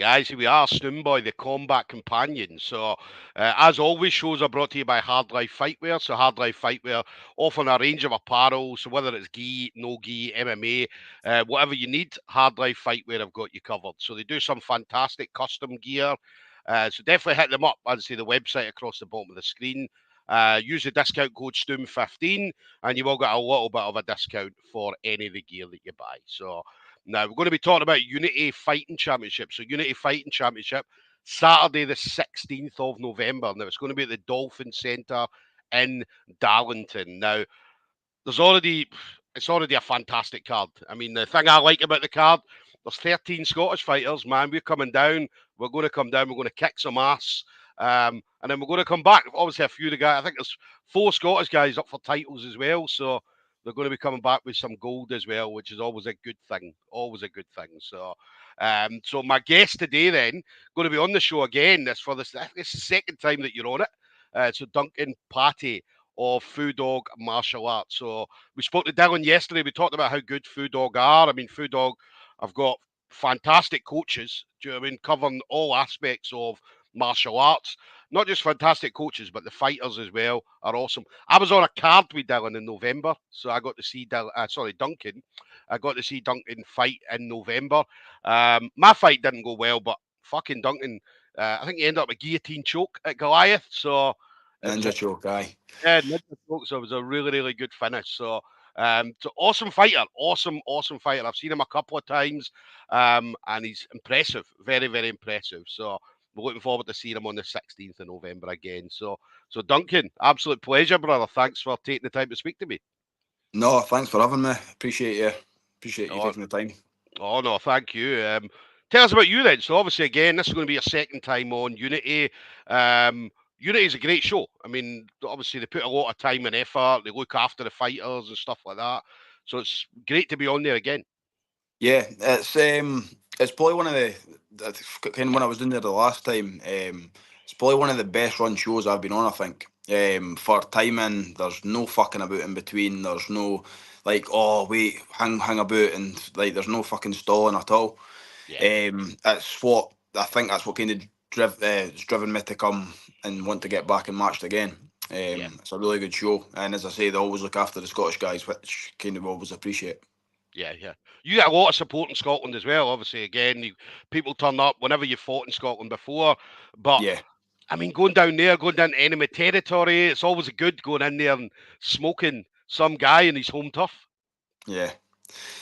guys. Here we are, Stoomboy, the Combat Companion. So, as always, shows are brought to you by Hard Life Fightwear. So, Hard Life Fightwear offering a range of apparel. So, whether it's gi, no gi, MMA, whatever you need, Hard Life Fightwear have got you covered. So, they do some fantastic custom gear. So, definitely hit them up. As I say, the website across the bottom of the screen. Use the discount code STOOM15 and you will get a little bit of a discount for any of the gear that you buy. So, now, we're going to be talking about Unity Fighting Championship. So, Unity Fighting Championship, Saturday, the 16th of November. Now, it's going to be at the Dolphin Centre in Darlington. Now, there's already, it's already a fantastic card. I mean, the thing I like about the card, there's 13 Scottish fighters, man. We're coming down. We're going to come down. We're going to kick some ass. And then we're going to come back. Obviously, a few of the guys, I think there's 4 Scottish guys up for titles as well. So, they're going to be coming back with some gold as well, which is always a good thing. Always a good thing. So, so my guest today then going to be on the show again. This for this. This is the second time that you're on it. So Duncan Pattie of FuDog Martial Arts. So we spoke to Dylan yesterday. We talked about how good FuDog are. I mean, FuDog have got fantastic coaches. Do you know what I mean? Covering all aspects of martial arts. Not just fantastic coaches, but the fighters as well are awesome. I was on a card with Dylan in November, so I got to see Duncan. I got to see Duncan fight in November. My fight didn't go well, but fucking Duncan, I think he ended up a guillotine choke at Goliath. So Ninja choke, aye. Yeah, ninja choke. So it was a really, really good finish. So awesome fighter, awesome fighter. I've seen him a couple of times, and he's impressive, very, very impressive. So we're looking forward to seeing him on the 16th of November again. So Duncan, absolute pleasure, brother. Thanks for taking the time to speak to me. No, thanks for having me. Appreciate you taking the time. Oh no, thank you. Tell us about you then. So obviously, again, this is going to be a second time on Unity. Unity is a great show. I mean, obviously they put a lot of time and effort. They look after the fighters and stuff like that. So it's great to be on there again. Yeah, it's probably one of the kind of when I was in there the last time. It's probably one of the best run shows I've been on. I think for timing, there's no fucking about in between. There's no like, oh wait, hang about, and like there's no fucking stalling at all. Yeah. That's what I think. That's what kind of it's driven me to come and want to get back and matched again. Yeah. It's a really good show, and as I say, they always look after the Scottish guys, which kind of always appreciate. Yeah, yeah. You get a lot of support in Scotland as well. Obviously, again, people turn up whenever you fought in Scotland before. But Yeah. I mean, going down there, going down to enemy territory, it's always good going in there and smoking some guy in his home turf. Yeah.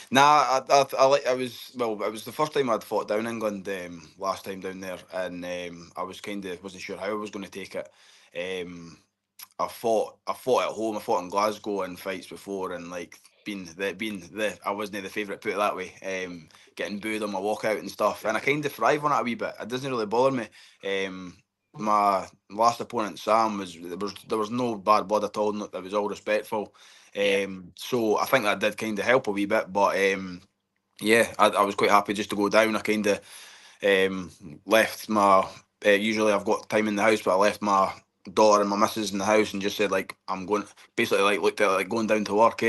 Nah, I like. I was well. It was the first time I'd fought down England. Last time down there, and I was kind of wasn't sure how I was going to take it. I fought at home. I fought in Glasgow in fights before, and like being the I wasn't the favourite, put it that way. Getting booed on my walkout and stuff, and I kind of thrive on it a wee bit. It doesn't really bother me. My last opponent Sam there was no bad blood at all. It was all respectful. So I think that did kind of help a wee bit, but yeah, I was quite happy just to go down. I kind of left my. Usually I've got time in the house, but I left my daughter and my missus in the house and just said like I'm going. Basically, like looked at it like going down to work.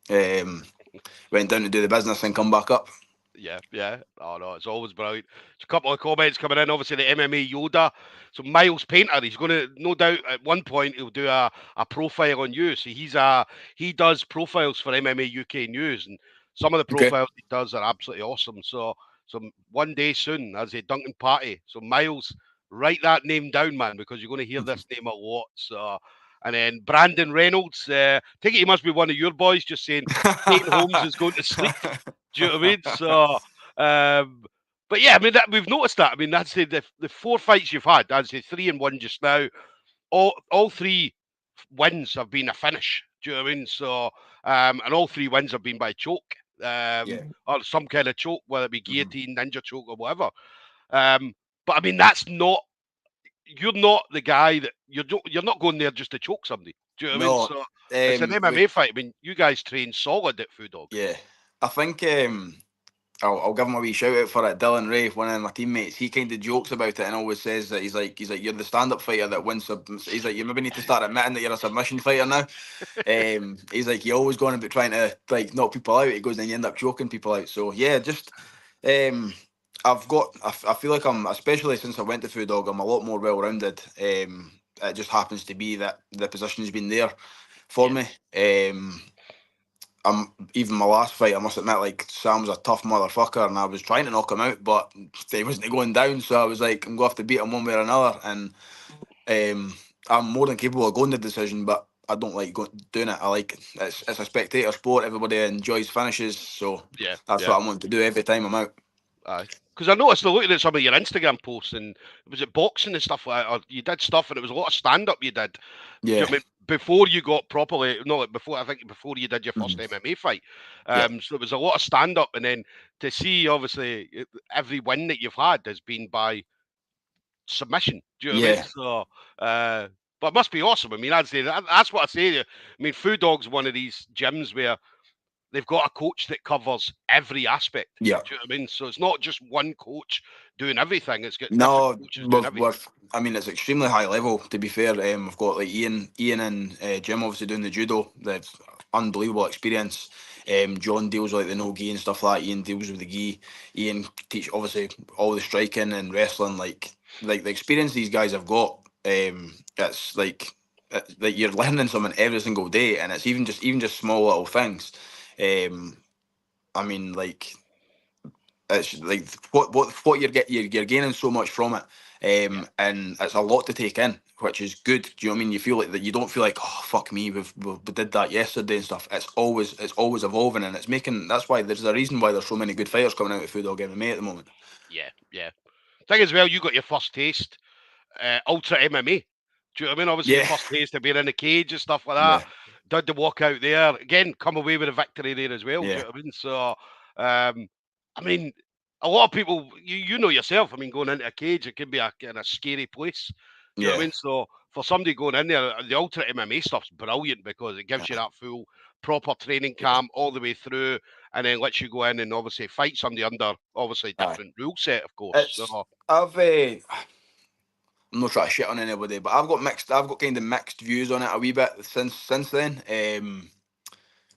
Went down to do the business and come back up. Yeah, yeah. Oh no, it's always brilliant. There's a couple of comments coming in. Obviously, the MMA Yoda. So Miles Painter, he's going to no doubt at one point he'll do a profile on you. So he does profiles for MMA UK News, and some of the Okay. profiles he does are absolutely awesome. So one day soon, as a Duncan Pattie. So Miles, write that name down, man, because you're going to hear this name a lot. So. And then Brandon Reynolds, take it he must be one of your boys, just saying Peyton Holmes is going to sleep. Do you know what I mean? So, but yeah, I mean we've noticed that. I mean, that's the 4 fights you've had. I'd say 3 and 1 just now. All 3 wins have been a finish. Do you know what I mean? So, and all 3 wins have been by choke, or some kind of choke, whether it be guillotine, ninja choke, or whatever. But I mean, that's not. You're not the guy that you're not going there just to choke somebody. Do you know what I mean? So it's an MMA fight. I mean, you guys train solid at FuDog. Yeah, I think I'll give him a wee shout out for it. Dylan Ray, one of my teammates, he kind of jokes about it and always says that he's like you're the stand-up fighter that wins. He's like you maybe need to start admitting that you're a submission fighter now. He's like you always going about trying to like knock people out. He goes and you end up choking people out. So yeah, just I feel like I'm, especially since I went to FuDog, I'm a lot more well rounded. It just happens to be that the position's been there for Yeah, me. I'm even my last fight, I must admit, like Sam's a tough motherfucker, and I was trying to knock him out, but he wasn't going down. So I was like, I'm going to have to beat him one way or another. And um, I'm more than capable of going the decision, but I don't like doing it. I like it's a spectator sport. Everybody enjoys finishes, so yeah, that's yeah. what I'm wanting to do every time I'm out. Aye. Because I noticed looking at some of your Instagram posts, and was it boxing and stuff like that, or you did stuff, and it was a lot of stand up you did. Do you know Yeah, what I mean? Before you got properly, no, like before, I think before you did your first mhm, MMA fight. yeah, So it was a lot of stand up, and then to see obviously every win that you've had has been by submission. Do you know what I mean? yeah, So, but it must be awesome. I mean, I'd say that's what I say. To you. I mean, Food Dog's one of these gyms where they've got a coach that covers every aspect. yeah. Do you know what I mean? So it's not just one coach doing everything. It's got different No, coaches doing everything. I mean, it's extremely high level. To be fair, I've got like Ian and Jim obviously doing the judo. They've unbelievable experience. Yeah, John deals with like the no gi and stuff like that. Ian deals with the gi. Ian teach obviously all the striking and wrestling. Like the experience these guys have got. It's like you're learning something every single day, and it's even just small little things. Um, I mean, like it's like what you're gaining so much from it, yeah, and it's a lot to take in, which is good. Do you know what I mean? You feel like that you don't feel like, oh fuck me, we did that yesterday and stuff. It's always evolving, and it's making. That's why there's a reason why there's so many good fighters coming out of FuDog MMA at the moment. yeah, yeah. Thing as well, you got your first taste Ultra MMA. Do you know what I mean? Obviously, your Yeah, first taste of being in the cage and stuff like that. yeah, Did the walk out there again? Come away with a victory there as well. Do yeah, you know what I mean? So, I mean, a lot of people, you know yourself. I mean, going into a cage, it can be a kind of scary place. Do you know what I yeah. mean? So, for somebody going in there, the Ultra MMA stuff's brilliant because it gives you Aye. that full proper training Yeah. camp all the way through, and then lets you go in and obviously fight somebody under obviously Aye. different rule set, of course. It's So, I've I'm not trying to shit on anybody, but I've got kind of mixed views on it a wee bit since then.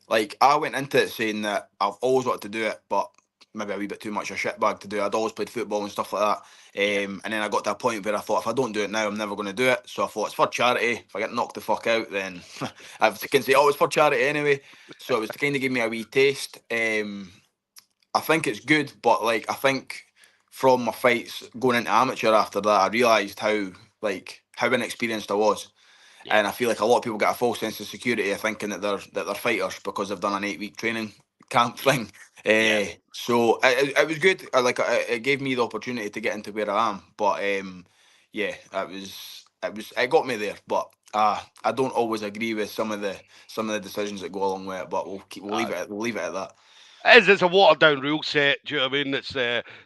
Like I went into it saying that I've always wanted to do it, but maybe a wee bit too much of a shitbag to do. I'd always played football and stuff like yeah, that. And then I got to a point where I thought if I don't do it now, I'm never going to do it. So I thought it's for charity. If I get knocked the fuck out, then I can say, oh, it's for charity anyway. So it was to kind of give me a wee taste. I think it's good, but like I think from my fights going into amateur after that, I realised how inexperienced I was, yeah, and I feel like a lot of people get a false sense of security of thinking that they're fighters because they've done an 8 week training camp thing. yeah. So it was good. It gave me the opportunity to get into where I am. But yeah, it got me there. But I don't always agree with some of the decisions that go along with it. But we'll leave Uh, it at that. it's a watered down rule set. Do you know what I mean? It's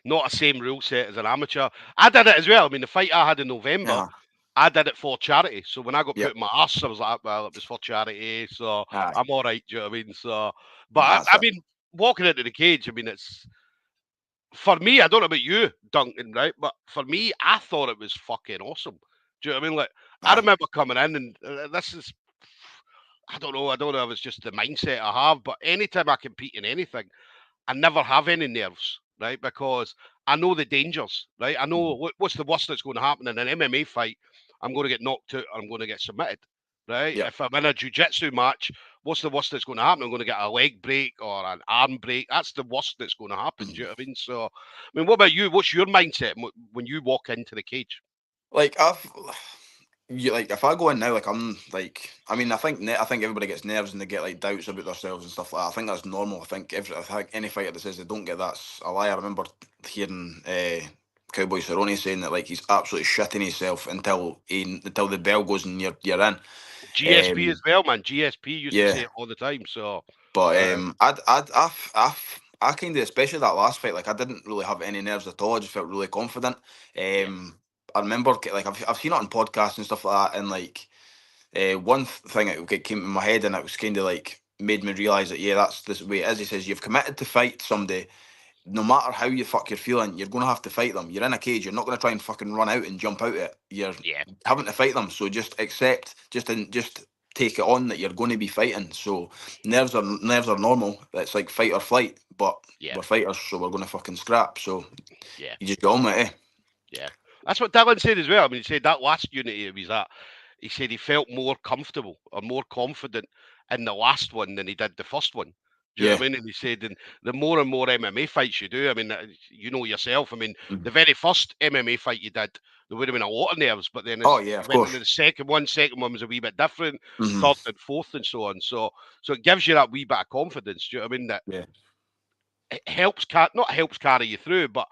not the same rule set as an amateur. I did it as well. I mean, the fight I had in November, Uh-huh. I did it for charity. So when I got put Yep. in my ass, I was like, well, it was for charity. So Aye. I'm all right. Do you know what I mean? So, but Nah, that's I it. mean, walking into the cage, I mean, it's for me. I don't know about you, Duncan, right? But for me, I thought it was fucking awesome. Do you know what I mean? Like, I Aye. remember coming in, and this is I don't know. I don't know if it's just the mindset I have, but anytime I compete in anything, I never have any nerves, right? Because I know the dangers, right? I know Mhm. what's the worst that's going to happen in an MMA fight. I'm going to get knocked out or I'm going to get submitted, right? Yep. If I'm in a jiu-jitsu match, what's the worst that's going to happen? I'm going to get a leg break or an arm break. That's the worst that's going to happen. Do you Mhm. know what I mean? So, I mean, what about you? What's your mindset when you walk into the cage? Like like if I go in now, like I'm like, I mean, I think everybody gets nerves and they get like doubts about themselves and stuff like that. I think that's normal. I think any fighter that says they don't get that's a lie. I remember hearing Cowboy Cerrone saying that like he's absolutely shitting himself until the bell goes and you're in. GSP as Um, well, man. GSP used to say yeah, it all the time. So, but uh, I kind of, especially that last fight, like I didn't really have any nerves at all. I just felt really confident. yeah, I remember like I've seen it on podcasts and stuff like that, and like one thing that came in my head, and it was kind of like made me realise that yeah, that's this way it is. He says you've committed to fight somebody, no matter how you fuck you're feeling, you're gonna have to fight them. You're in a cage. You're not gonna try and fucking run out and jump out it. You're yeah, having to fight them. So just accept, just take it on that you're going to be fighting. So nerves are normal. It's like fight or flight, but Yeah, we're fighters, so we're going to fucking scrap. So yeah, you just get on with it. Eh? yeah. That's what Dylan said as well. I mean, he said that last unity of his that he said he felt more comfortable or more confident in the last one than he did the first one. Do you know Yeah. what I mean? And he said, and the more and more MMA fights you do, I mean, you know yourself. I mean, Mhm. the very first MMA fight you did, there would have been a lot of nerves, but then Oh as yeah, you of went into course. the second one was a wee bit different, Hmm. third and fourth and so on. So it gives you that wee bit of confidence. Do you know what I mean? That Yeah. it helps not helps carry you through, but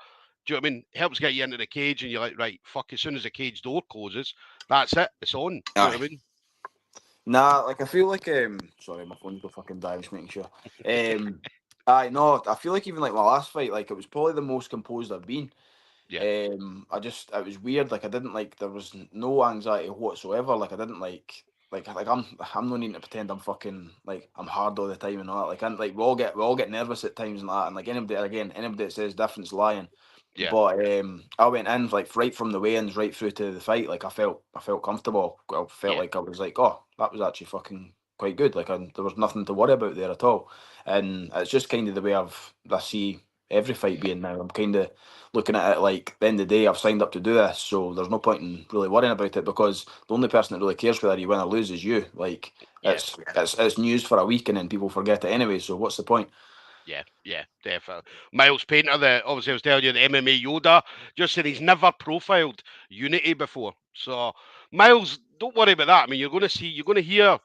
do you know what I mean? Helps get you into the cage and you're like, right, fuck, as soon as the cage door closes, that's it, it's on. Do you know Aye. what I mean? Nah, like I feel like sorry, my phone's go fucking die, just making sure. I no, I feel like even like my last fight, like it was probably the most composed I've been. Yeah, I just it was weird. Like I didn't like there was no anxiety whatsoever. Like I didn't like I'm no needing to pretend I'm fucking like I'm hard all the time and all that. Like I like we all get nervous at times and that. And like anybody that says different's lying. yeah, But I went in like right from the weigh-ins right through to the fight. Like I felt comfortable. I felt yeah, like I was like, oh, that was actually fucking quite good. Like there was nothing to worry about there at all. And it's just kind of the way I see every fight being now. I'm kind of looking at it like at the end of the day, I've signed up to do this, so there's no point in really worrying about it because the only person that really cares whether you win or lose is you. Like yeah. it's news for a week and then people forget it anyway. So what's the point? Yeah, yeah, definitely. Miles Painter, the obviously I was telling you the MMA Yoda, just said he's never profiled Unity before. So Miles, don't worry about that. I mean, you're going to hear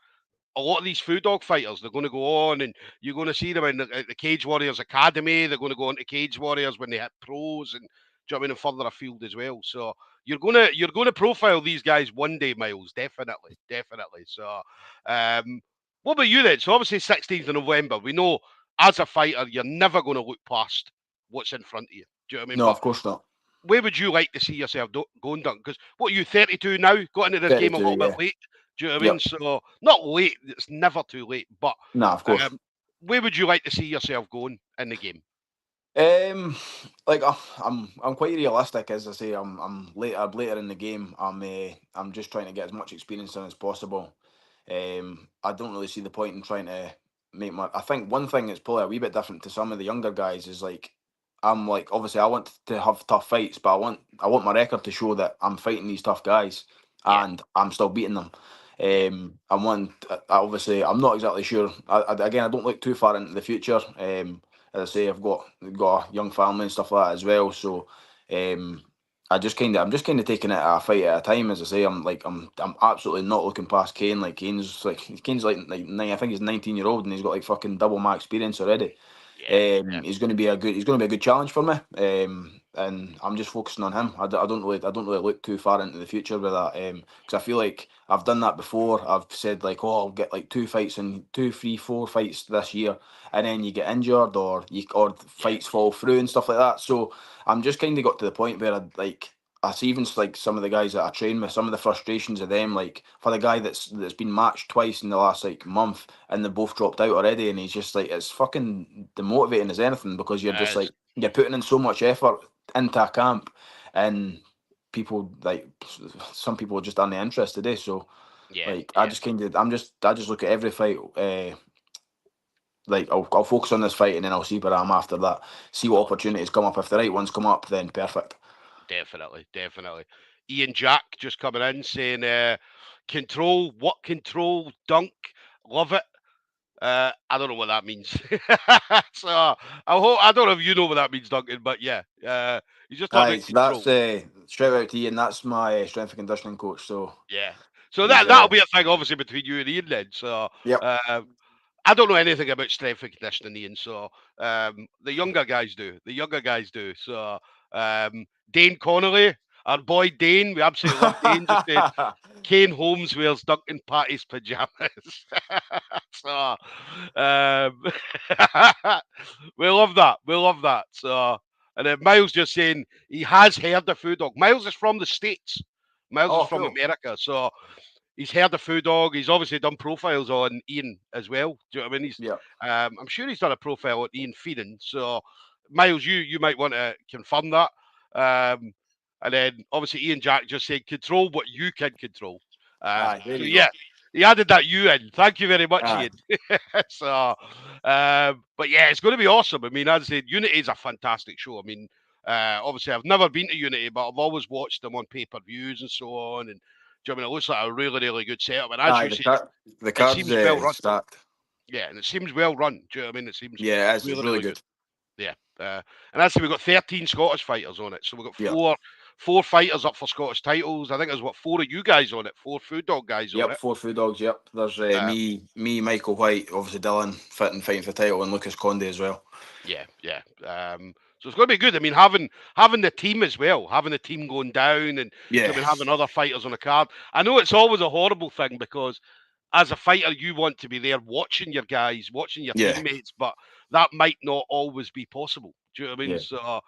a lot of these FuDog fighters. They're going to go on, and you're going to see them in the Cage Warriors Academy. They're going to go into Cage Warriors when they hit pros, and do you know what I mean, and further afield as well. So you're gonna profile these guys one day, Miles. Definitely, definitely. So, what about you then? So obviously 16th of November. We know as a fighter, you're never going to look past what's in front of you. Do you know what I mean? No, But of course not. where would you like to see yourself going, Duncan? Because what are you 32 now? Got into this game a 32, little bit yeah. late. Do you know what I mean? Yep. So not late. It's never too late. But Nah, of course. um, where would you like to see yourself going in the game? Um, like I'm quite realistic, as I say. I'm later in the game. I'm just trying to get as much experience in as possible. I don't really see the point in trying to make my. I think one thing that's probably a wee bit different to some of the younger guys is like I'm like obviously I want to have tough fights, but I want my record to show that I'm fighting these tough guys Yeah, and I'm still beating them. yeah, I want obviously I'm not exactly sure. Again, I don't look too far into the future. As I say, I've got a young family and stuff like that as well. So um, I'm just kind of taking it a fight at a time. As I say, I'm absolutely not looking past Kane. Like Kane's like 9, I think he's 19-year-old and he's got like fucking double my experience already. yeah, yeah, He's going to be a good challenge for me. And I'm just focusing on him. I don't really look too far into the future with that. Because I feel like I've done that before. I've said like, oh, I'll get like 2 fights and 2, 3, 4 fights this year, and then you get injured or yeah, fights fall through and stuff like that. So I'm just kind of got to the point where I see even like some of the guys that I train with, some of the frustrations of them, like for the guy that's been matched twice in the last like month, and they both dropped out already, and he's just like it's fucking demotivating as anything because you're just like you're putting in so much effort into a camp, and people like some people just aren't interested. So yeah, like I yeah. just kind of I just look at every fight. Like I'll focus on this fight and then I'll see where I'm after that. See what No, opportunities come up. If the right ones come up, then perfect. definitely, definitely. Ian Jack just coming in saying, control, dunk, love it. I don't know what that means. So I don't know if you know what that means, Duncan, but yeah, he's just talking Aye, about so that's control. shout out to Ian. That's my strength and conditioning coach. So Yeah. So he's that'll be a thing, obviously, between you and Ian then. So yep. uh, I don't know anything about strength and conditioning, Ian. So the younger guys do. The younger guys do. So Dane Connolly, our boy Dane, we absolutely love Dane. Just said Kane Holmes wears Duncan Pattie's pajamas. So um, we love that. We love that. So and then Miles just saying he has heard the food dog. Miles is from the States. Miles is Oh, from cool. America. So he's heard of FuDog. He's obviously done profiles on Ian as well. Do you know what I mean? Yeah. I'm sure he's done a profile on Ian Feeding. So, Miles, you might want to confirm that. And then obviously Ian Jack just said control what you can control. Aye, there So you yeah, go. he added that you in. Thank you very much, Ah, Ian. So, but yeah, it's going to be awesome. I mean, as I said, Unity is a fantastic show. I mean, obviously, I've never been to Unity, but I've always watched them on pay-per-views and so on. And do you know what I mean, it looks like a really, really good setup. And as aye, you said, the it card's seems well run. stacked. Yeah, and it seems well run. Do you know what I mean? It seems Yeah, it's really, really really good. good. Yeah. And actually, we've got 13 Scottish fighters on it. So we've got Yeah. four fighters up for Scottish titles. I think there's what, four of you guys on it, four FuDog guys on Yep, it. four FuDogs. Yep, there's Uh, Michael White, obviously Dylan, fighting for the title, and Lucas Conde as well. yeah, yeah. So it's going to be good. I mean, having the team as well, having the team going down, and do you know what I Yeah, mean, having other fighters on the card. I know it's always a horrible thing because as a fighter, you want to be there watching your guys, watching your yeah, teammates, but that might not always be possible. Do you know what I mean? yeah. So,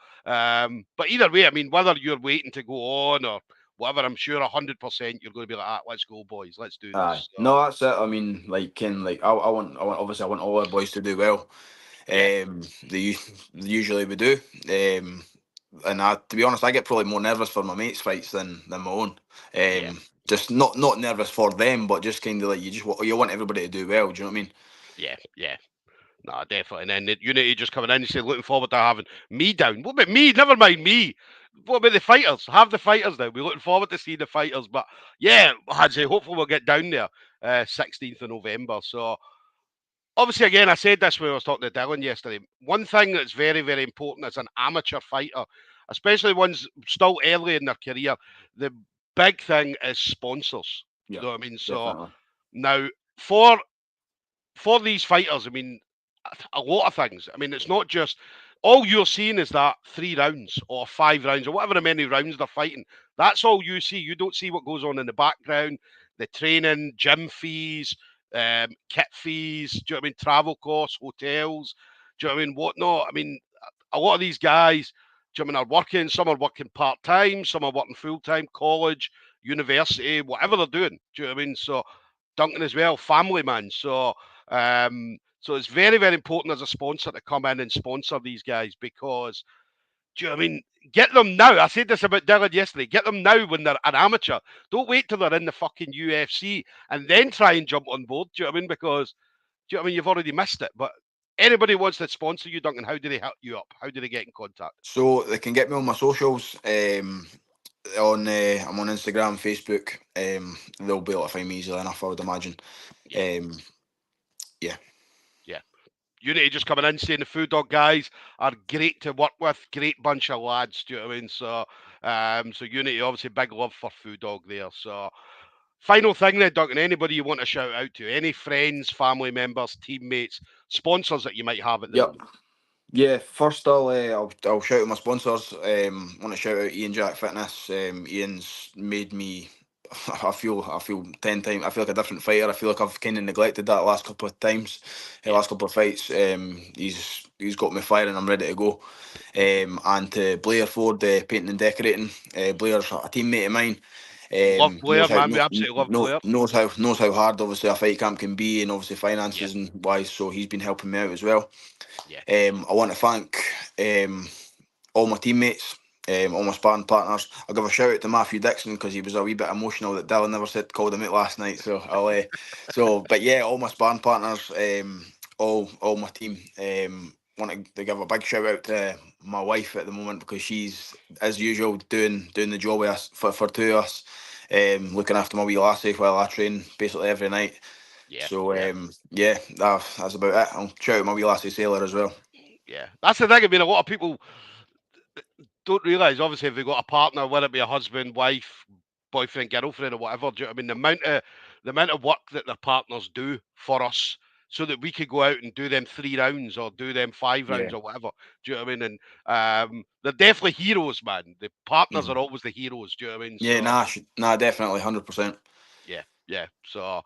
but either way, I mean, whether you're waiting to go on or whatever, I'm sure 100% you're going to be like, let's go, boys, let's do Aye, this. So, no, that's it. I mean, like, obviously, I want all our boys to do well. yeah, Usually we do. And to be honest, I get probably more nervous for my mates' fights than my own. yeah, Just not nervous for them, but just kind of like you want everybody to do well. Do you know what I mean? yeah, yeah. No, definitely. And then the Unity just coming in and saying, looking forward to having me down. What about me? Never mind me. What about the fighters? Have the fighters now. We're looking forward to seeing the fighters. But yeah, I'd say hopefully we'll get down there 16th of November. So obviously, again, I said this when I was talking to Dylan yesterday. One thing that's very, very important as an amateur fighter, especially ones still early in their career, the big thing is sponsors. Yeah, You know what I mean? So definitely. now for these fighters, I mean, a lot of things. I mean, it's not just all you're seeing is that 3 rounds or 5 rounds or whatever many rounds they're fighting. That's all you see. You don't see what goes on in the background, the training, gym fees, kit fees. Do you know what I mean? Travel costs, hotels. Do you know what I mean? Whatnot. I mean, a lot of these guys, do you know what I mean, are working. Some are working part time. Some are working full time. College, university, whatever they're doing. Do you know what I mean? So Duncan as well, family man. So it's very, very important as a sponsor to come in and sponsor these guys because, do you know what I mean? Get them now. I said this about Dylan yesterday. Get them now when they're an amateur. Don't wait till they're in the fucking UFC and then try and jump on board. Do you know what I mean? Because, do you know what I mean? You've already missed it. But anybody wants to sponsor you, Duncan, how do they help you up? How do they get in contact? So they can get me on my socials. I'm on Instagram, Facebook. They'll be able to find me easily enough, I would imagine. Yeah, Um, yeah. yeah. Unity just coming in saying the FuDog guys are great to work with, great bunch of lads. Do you know what I mean? So Unity obviously big love for FuDog there. So final thing then, Duncan. Anybody you want to shout out to? Any friends, family members, teammates, sponsors that you might have at the Yep. moment? Yeah, first I'll shout out my sponsors. Want to shout out Ian Jack Fitness. Ian's made me. I feel 10 times. I feel like a different fighter. I feel like I've kind of neglected that last couple of times, the Yeah, last couple of fights. He's got me firing. I'm ready to go. And to Blair Ford, painting and decorating. Blair's a teammate of mine. love Blair, Knows how man. We absolutely love Blair. knows how hard obviously a fight camp can be, and obviously Yeah, finances and wise. So he's been helping me out as well. yeah, I want to thank um, all my teammates, all my sparring partners. I'll give a shout out to Matthew Dixon because he was a wee bit emotional that Dylan never said called him out last night. So but yeah, all my sparring partners, all my team. Want to give a big shout out to my wife at the moment because she's, as usual, doing the job with us for two of us. Looking after my wee lassie while I train basically every night. yeah, So yeah. yeah, that's about it. I'll shout out my wee lassie Sailor as well. Yeah, that's the thing. I mean, a lot of people don't realise, obviously, if they've got a partner, whether it be a husband, wife, boyfriend, girlfriend, or whatever, do you know what I mean? The amount of work that their partners do for us, so that we could go out and do them 3 rounds or do them 5 rounds Yeah. or whatever. Do you know what I mean? And they're definitely heroes, man. The partners are Mhm. always the heroes. Do you know what I mean? Yeah, So nah, definitely, 100%. yeah, yeah. So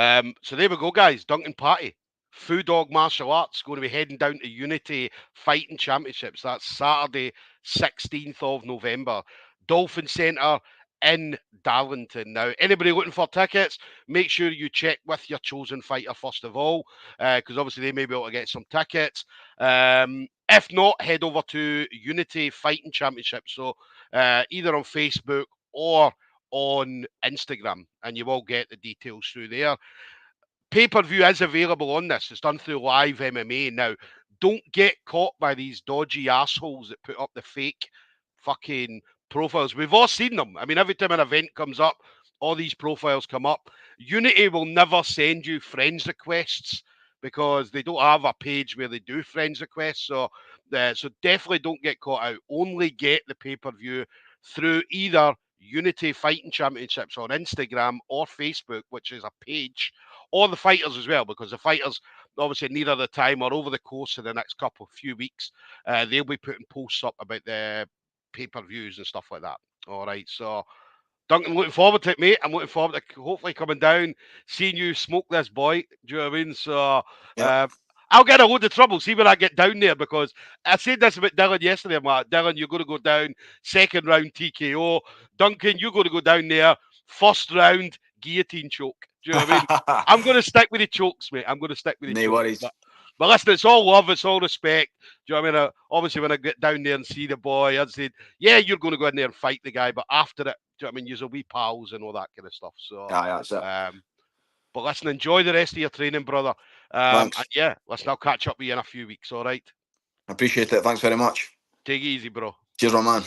there we go, guys. Duncan Pattie, FuDog Martial Arts, going to be heading down to Unity Fighting Championships. That's Saturday, 16th of November. Dolphin Centre in Darlington. Now, anybody looking for tickets, make sure you check with your chosen fighter first of all, because obviously they may be able to get some tickets. If not, head over to Unity Fighting Championships. So either on Facebook or on Instagram, and you will get the details through there. Pay-per-view is available on this. It's done through Live MMA. Now, don't get caught by these dodgy assholes that put up the fake fucking profiles. We've all seen them. I mean, every time an event comes up, all these profiles come up. Unity will never send you friends requests because they don't have a page where they do friends requests. So definitely don't get caught out. Only get the pay-per-view through either Unity Fighting Championships on Instagram or Facebook, which is a page, or the fighters as well, because the fighters obviously nearer the time or over the course of the next few weeks, they'll be putting posts up about the pay-per-views and stuff like that. All right, so Duncan, looking forward to it, mate. I'm looking forward to hopefully coming down, seeing you smoke this boy. Do you know what I mean? So Yep. I'll get a load of trouble. See when I get down there, because I said this about Dylan yesterday. I'm like, Dylan, you're going to go down second round TKO. Duncan, you're going to go down there first round guillotine choke. Do you know what I mean? I'm going to stick with the chokes, mate. I'm going to stick with the No chokes. worries. But listen, it's all love, it's all respect. Do you know what I mean? Obviously, when I get down there and see the boy, I'd say, yeah, you're going to go in there and fight the guy. But after it, do you know what I mean? You'll be pals and all that kind of stuff. So, Aye, that's it. but listen, enjoy the rest of your training, brother. And Thanks. yeah, listen, I'll catch up with you in a few weeks. All right. Appreciate it. Thanks very much. Take it easy, bro. Cheers, my man.